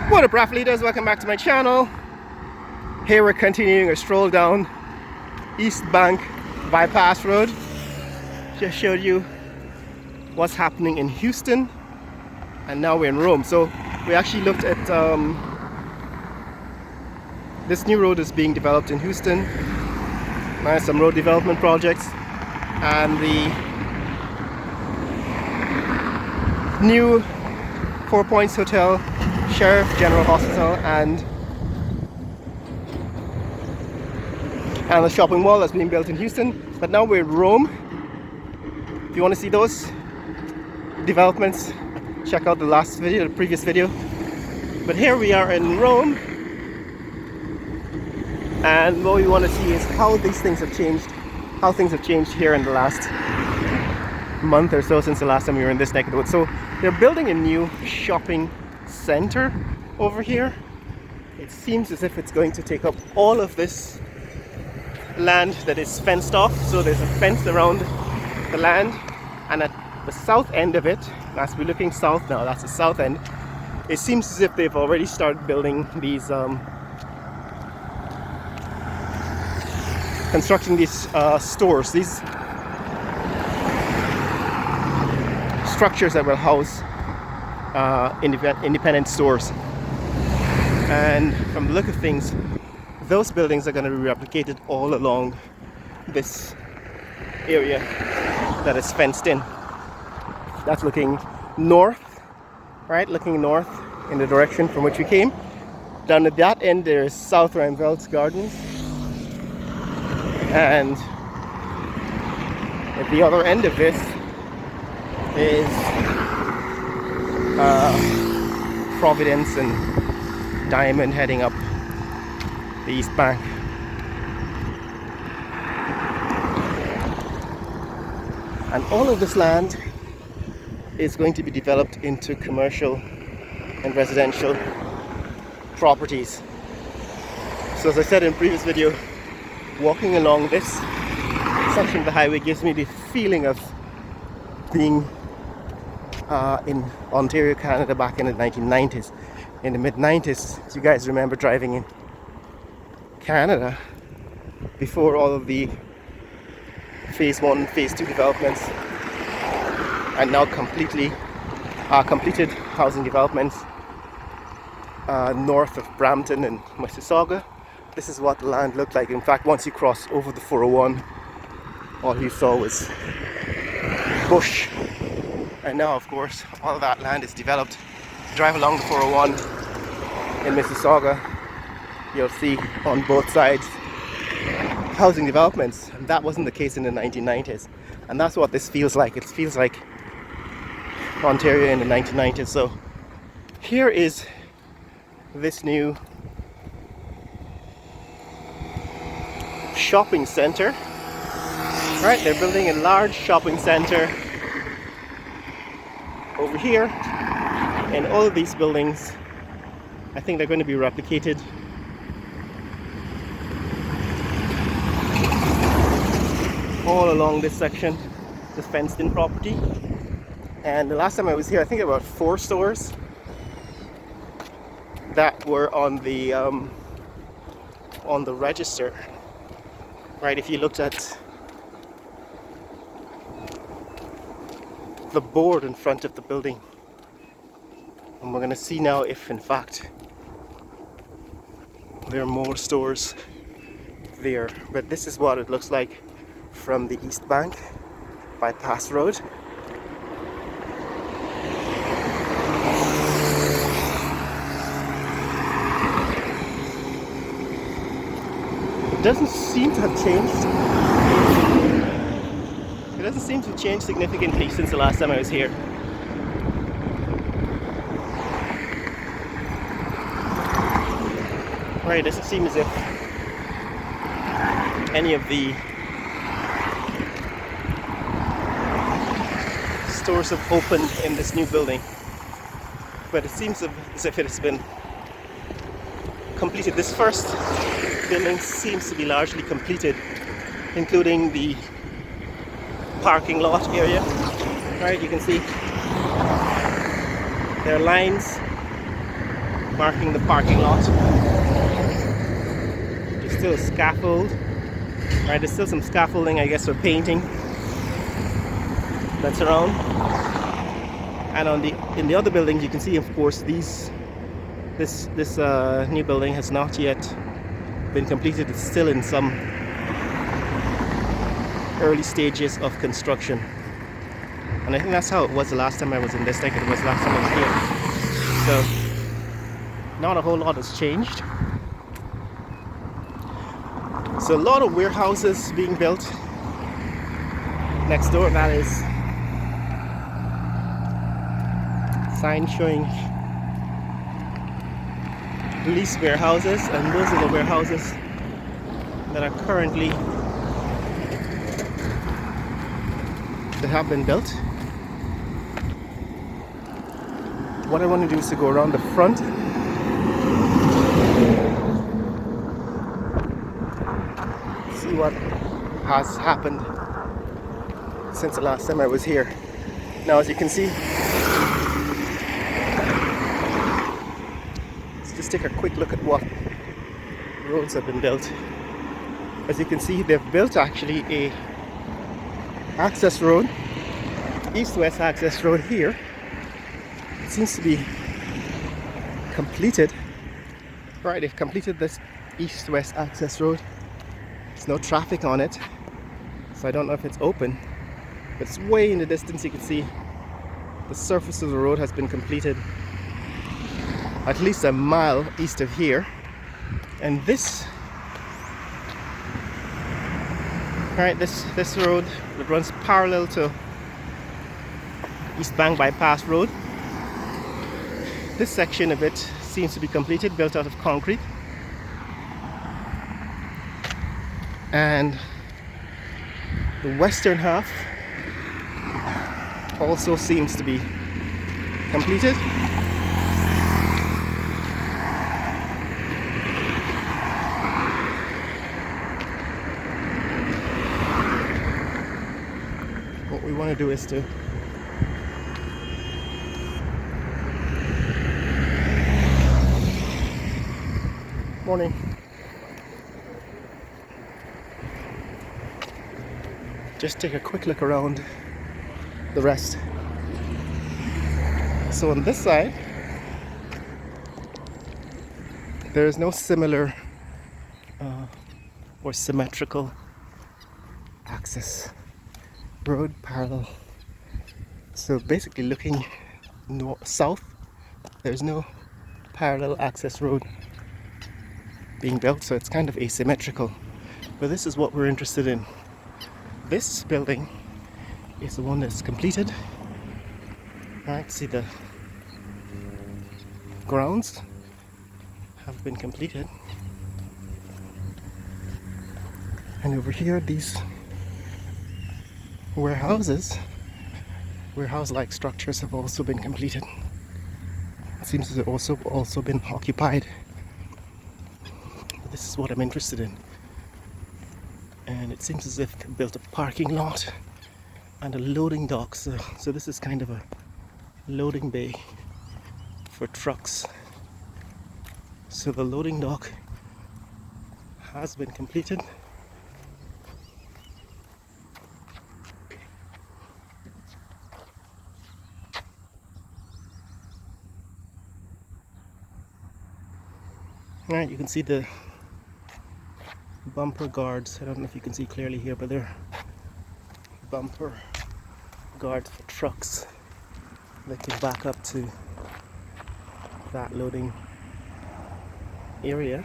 What up, RAF leaders? Welcome back to my channel. Here we're continuing a stroll down East Bank Bypass Road. Just showed you what's happening in Houston, and now we're in Rome. So we actually looked at this new road is being developed in Houston. There's some road development projects, and the new Four Points Hotel, Sheriff General Hospital, and the shopping mall that's being built in Houston. But now we're in Rome. If you want to see those developments, check out the previous video. But here we are in Rome, and what we want to see is how these things have changed, how things have changed here in the last month or so since the last time we were in this neck of the woods. So they're building a new shopping center over here. It seems as if it's going to take up all of this land that is fenced off. So there's a fence around the land, and at the south end of it, as we're looking south now, that's the south end, it seems as if they've already started building these constructing these stores, these structures that will house independent stores. And from the look of things, those buildings are going to be replicated all along this area that is fenced in. That's looking north, right? Looking north in the direction from which we came. Down at that end there's South Rheinfeld's Gardens, and at the other end of this is Providence and Diamond heading up the East Bank. And all of this land is going to be developed into commercial and residential properties. So as I said in previous video, walking along this section of the highway gives me the feeling of being in Ontario, Canada back in the 1990s. In the mid-90s, you guys remember driving in Canada before all of the phase 1, phase 2 developments, and now completed housing developments north of Brampton and Mississauga. This is what the land looked like. In fact, once you cross over the 401, all you saw was bush. And now, of course, all of that land is developed. Drive along the 401 in Mississauga, you'll see on both sides housing developments, and that wasn't the case in the 1990s. And that's what this feels like. It feels like Ontario in the 1990s. So here is this new shopping center. Right, they're building a large shopping center over here, and all of these buildings, I think they're going to be replicated all along this section, this fenced-in property. And the last time I was here, I think about 4 stores that were on the register. Right, if you looked at the board in front of the building. And we're going to see now if in fact there are more stores there. But this is what it looks like from the East Bank Bypass Road. It doesn't seem to have changed. It doesn't seem to have changed significantly since the last time I was here. Right, it doesn't seem as if any of the stores have opened in this new building, but it seems as if it has been completed. This first building seems to be largely completed, including the parking lot area. Right, you can see there are lines marking the parking lot. There's still a scaffold. Right, there's still some scaffolding, I guess, for painting that's around. And in the other buildings, you can see, of course, this new building has not yet been completed. It's still in some early stages of construction. And I think that's how it was the last time I was in this, like it was last time I was here. So, not a whole lot has changed. So a lot of warehouses being built next door. That is sign showing lease warehouses, and those are the warehouses that are currently that have been built. What I want to do is to go around the front. See what has happened since the last time I was here. Now, as you can see, let's just take a quick look at what roads have been built. As you can see, they've built actually a access road, east-west access road here. It seems to be completed. Right, they've completed this east-west access road. There's no traffic on it, so I don't know if it's open, but it's way in the distance. You can see the surface of the road has been completed at least a mile east of here. And this road that runs parallel to East Bank Bypass Road, this section of it seems to be completed, built out of concrete. And the western half also seems to be completed. What we want to do is to morning. Just take a quick look around the rest. So on this side, there is no similar or symmetrical access road parallel. So basically looking south, there's no parallel access road being built, so it's kind of asymmetrical. But this is what we're interested in. This building is the one that's completed. Alright, see the grounds have been completed. And over here, these warehouse-like structures have also been completed. It seems to have also been occupied. But this is what I'm interested in. And it seems as if they built a parking lot and a loading dock. So this is kind of a loading bay for trucks. So the loading dock has been completed. Alright, you can see the bumper guards. I don't know if you can see clearly here, but they're bumper guards for trucks that can back up to that loading area.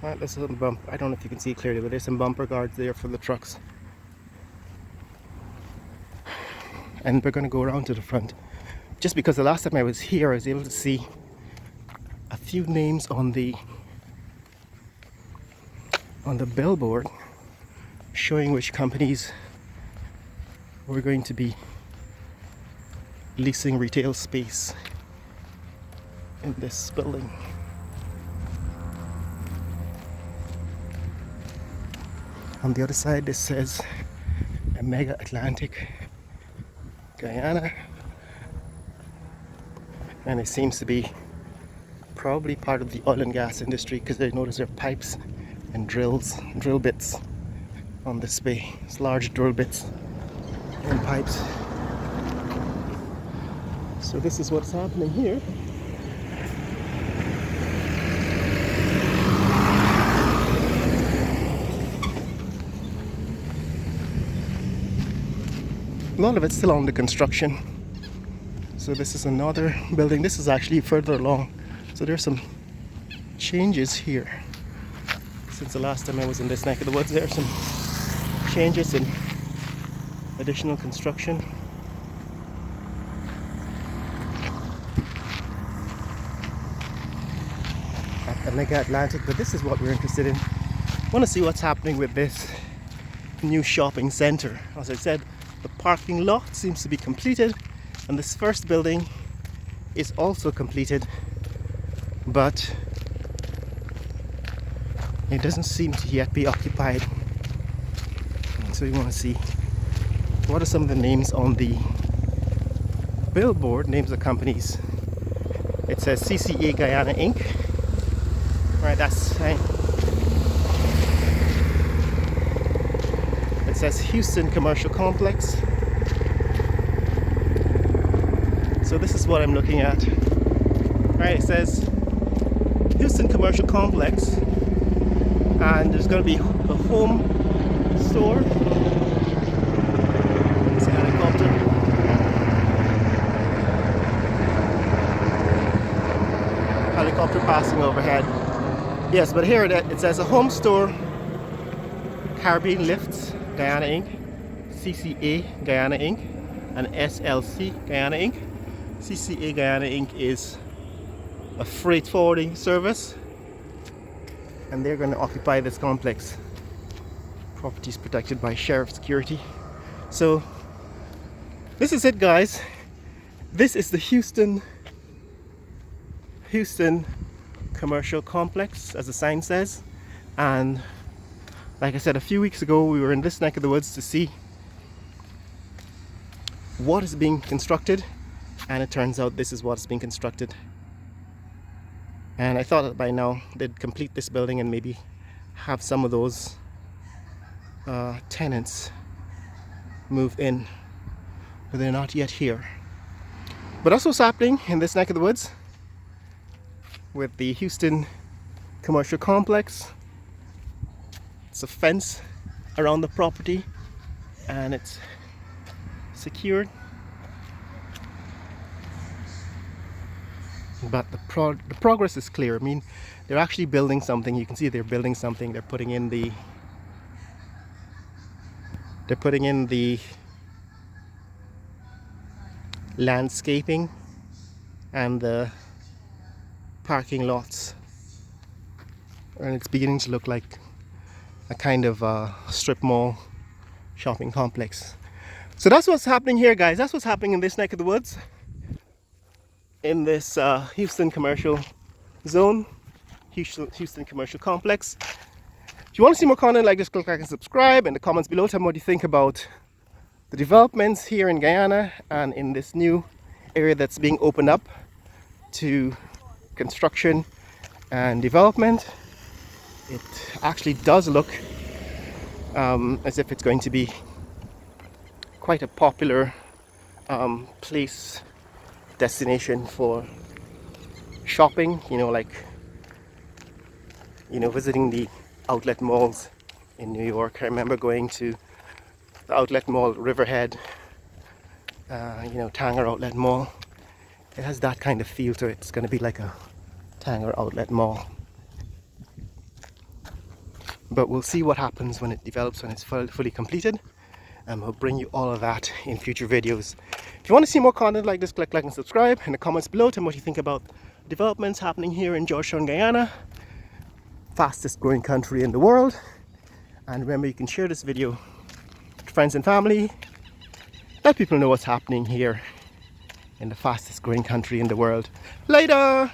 Alright, there's some bump. I don't know if you can see clearly, but there's some bumper guards there for the trucks. And we're going to go around to the front. Just because the last time I was here, I was able to see a few names on the billboard showing which companies were going to be leasing retail space in this building. On the other side, this says Omega Atlantic Guyana. and it seems to be probably part of the oil and gas industry, because I notice there are pipes and drill bits on this bay. It's large drill bits and pipes. So this is what's happening here. A lot of it's still under construction. So this is another building. This is actually further along. So there's some changes here. Since the last time I was in this neck of the woods, there are some changes in additional construction. At Mega Atlantic, but this is what we're interested in. I want to see what's happening with this new shopping center. As I said, the parking lot seems to be completed, and this first building is also completed, but it doesn't seem to yet be occupied. So we want to see what are some of the names on the billboard, names of companies. It says CCA Guyana Inc. Right, that's fine. It says Houston Commercial Complex. So this is what I'm looking at. Right, it says Houston Commercial Complex, and there's going to be a home store. It's a helicopter. Helicopter passing overhead. Yes, but here it says a home store, Caribbean Lifts Guyana Inc., CCA Guyana Inc., and SLC Guyana Inc. CCA Guyana Inc. is a freight forwarding service, and they're going to occupy this complex. Properties protected by sheriff security. So this is it, guys. This is the Houston Commercial Complex, as the sign says. And like I said, a few weeks ago we were in this neck of the woods to see what is being constructed, and it turns out this is what's being constructed. And I thought that by now they'd complete this building and maybe have some of those tenants move in, but they're not yet here. But that's what's happening in this neck of the woods with the Houston Commercial Complex. It's a fence around the property and it's secured, but the progress is clear. I mean, they're actually building something. You can see they're building something. They're putting in the landscaping and the parking lots, and it's beginning to look like a kind of strip mall shopping complex. So that's what's happening here, guys. That's what's happening in this neck of the woods, in this Houston commercial zone, Houston Commercial Complex. If you want to see more content like this, click like and subscribe. In the comments below, tell me what you think about the developments here in Guyana and in this new area that's being opened up to construction and development. It actually does look as if it's going to be quite a popular place, destination for shopping, visiting the outlet malls in New York. I remember going to the outlet mall, Riverhead, Tanger Outlet Mall. It has that kind of feel to it. It's going to be like a Tanger Outlet Mall. But we'll see what happens when it develops, when it's fully completed, and we'll bring you all of that in future videos. If you want to see more content like this, click like and subscribe. In the comments below, tell me what you think about developments happening here in Georgetown, Guyana, fastest growing country in the world. And remember, you can share this video with friends and family. Let people know what's happening here in the fastest growing country in the world. Later!